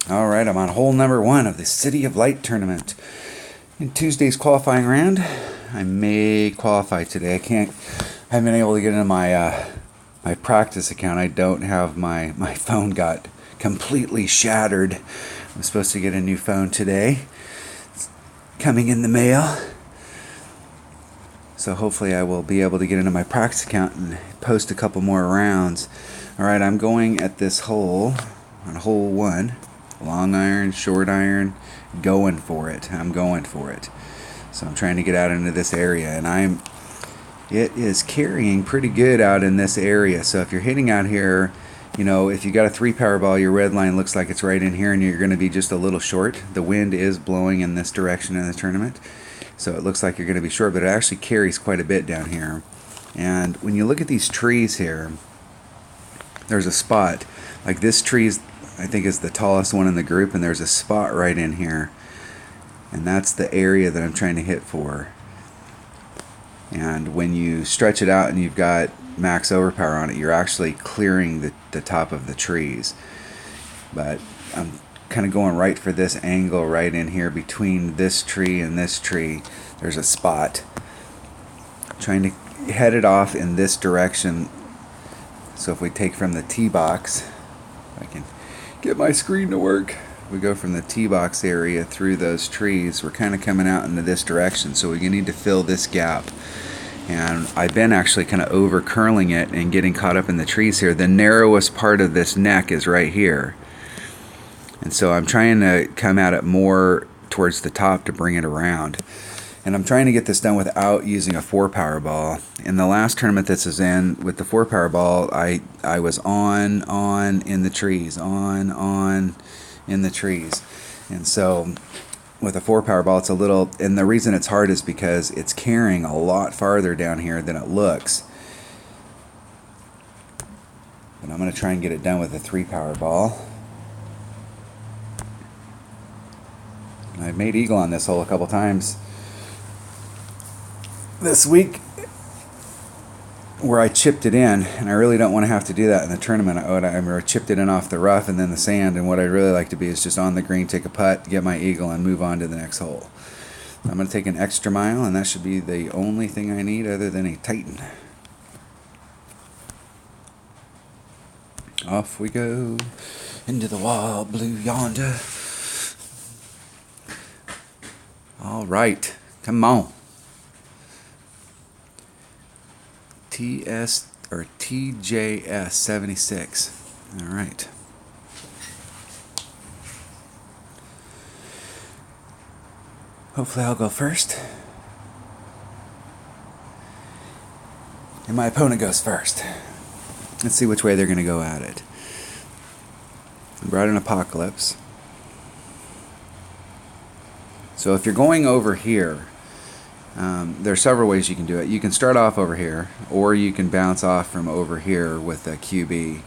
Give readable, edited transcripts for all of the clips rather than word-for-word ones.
All right, I'm on hole number 1 of the City of Light tournament. In Tuesday's qualifying round, I may qualify today. I haven't been able to get into my practice account. I don't have my phone got completely shattered. I'm supposed to get a new phone today. It's coming in the mail. So hopefully I will be able to get into my practice account and post a couple more rounds. All right, I'm going at this hole, on hole 1. Long iron, short iron, going for it. I'm going for it. So I'm trying to get out into this area, and it is carrying pretty good out in this area. So if you're hitting out here, if you got a 3 power ball, your red line looks like it's right in here, and you're going to be just a little short. The wind is blowing in this direction in the tournament, so it looks like you're going to be short, but it actually carries quite a bit down here. And when you look at these trees here, there's a spot. Like this tree's, I think, is the tallest one in the group, and there's a spot right in here, and that's the area that I'm trying to hit for. And when you stretch it out and you've got max overpower on it, you're actually clearing the top of the trees. But I'm kind of going right for this angle right in here between this tree and this tree. There's a spot. I'm trying to head it off in this direction. So if we take from the tee box, if I can get my screen to work, we go from the tee box area through those trees. We're kind of coming out into this direction, so we need to fill this gap. And I've been actually kind of over curling it and getting caught up in the trees here. The narrowest part of this neck is right here, and so I'm trying to come at it more towards the top to bring it around. And I'm trying to get this done without using a 4 power ball. In the last tournament this is in, with the 4 power ball, I was on in the trees, on in the trees. And so with a 4 power ball, it's a little, and the reason it's hard is because it's carrying a lot farther down here than it looks. But I'm going to try and get it done with a 3 power ball. I've made eagle on this hole a couple times this week where I chipped it in, and I really don't want to have to do that in the tournament. I chipped it in off the rough and then the sand, and what I'd really like to be is just on the green, take a putt, get my eagle, and move on to the next hole. I'm going to take an extra mile, and that should be the only thing I need other than a Titan. Off we go into the wild blue yonder. All right, come on. TJS 76. All right. Hopefully I'll go first. And my opponent goes first. Let's see which way they're going to go at it. I brought an Apocalypse. So if you're going over here, there are several ways you can do it. You can start off over here, or you can bounce off from over here with a QB.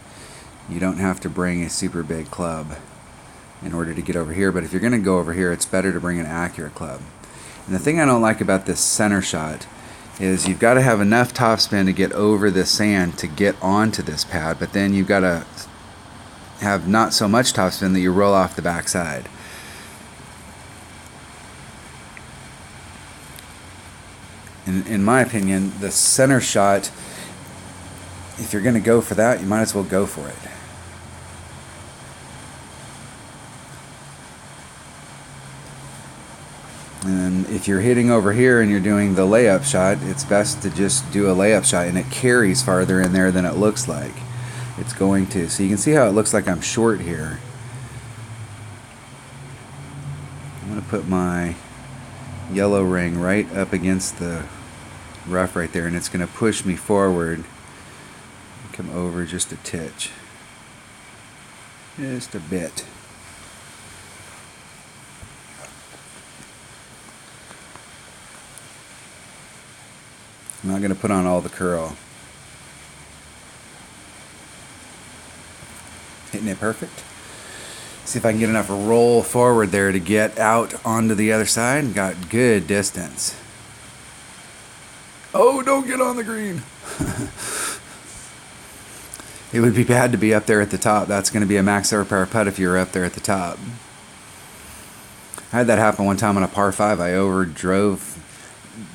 You don't have to bring a super big club in order to get over here, but if you're going to go over here, it's better to bring an accurate club. And the thing I don't like about this center shot is you've got to have enough topspin to get over the sand to get onto this pad, but then you've got to have not so much topspin that you roll off the backside. In my opinion, the center shot, if you're going to go for that, you might as well go for it. And if you're hitting over here and you're doing the layup shot, it's best to just do a layup shot, and it carries farther in there than it looks like it's going to. So you can see how it looks like I'm short here. I'm going to put my yellow ring right up against the rough right there, and it's going to push me forward. Come over just a titch. Just a bit. I'm not going to put on all the curl. Hitting it perfect. See if I can get enough roll forward there to get out onto the other side, and got good distance. Oh, don't get on the green. It would be bad to be up there at the top. That's going to be a max horsepower putt if you're up there at the top. I had that happen one time on a par 5. I overdrove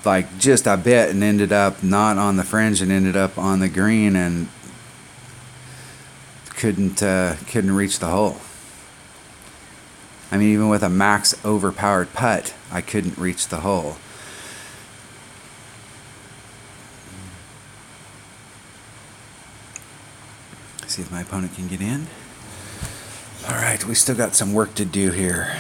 like just a bit and ended up not on the fringe and ended up on the green and couldn't reach the hole. I mean, even with a max overpowered putt, I couldn't reach the hole. See if my opponent can get in. All right, we still got some work to do here.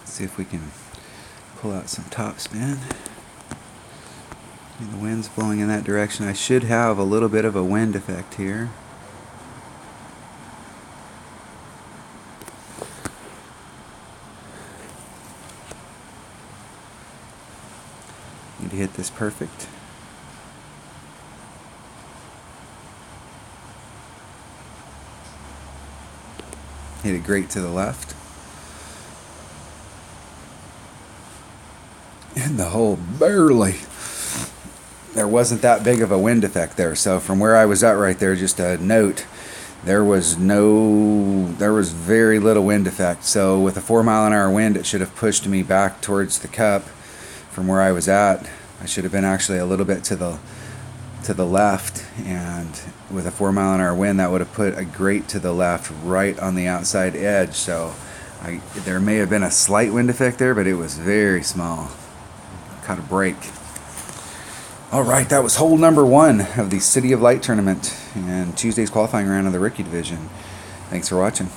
See if we can pull out some topspin. The wind's blowing in that direction. I should have a little bit of a wind effect here. Need to hit this perfect. Hit it great to the left. And the hole barely. There wasn't that big of a wind effect there. So from where I was at right there, just a note, there was very little wind effect. So with a 4-mile-an-hour wind, it should have pushed me back towards the cup from where I was at. I should have been actually a little bit to the left, and with a 4-mile-an-hour wind, that would have put a grate to the left right on the outside edge. So there may have been a slight wind effect there, but it was very small. Caught a break. All right, that was hole number 1 of the City of Light tournament and Tuesday's qualifying round of the rookie division. Thanks for watching.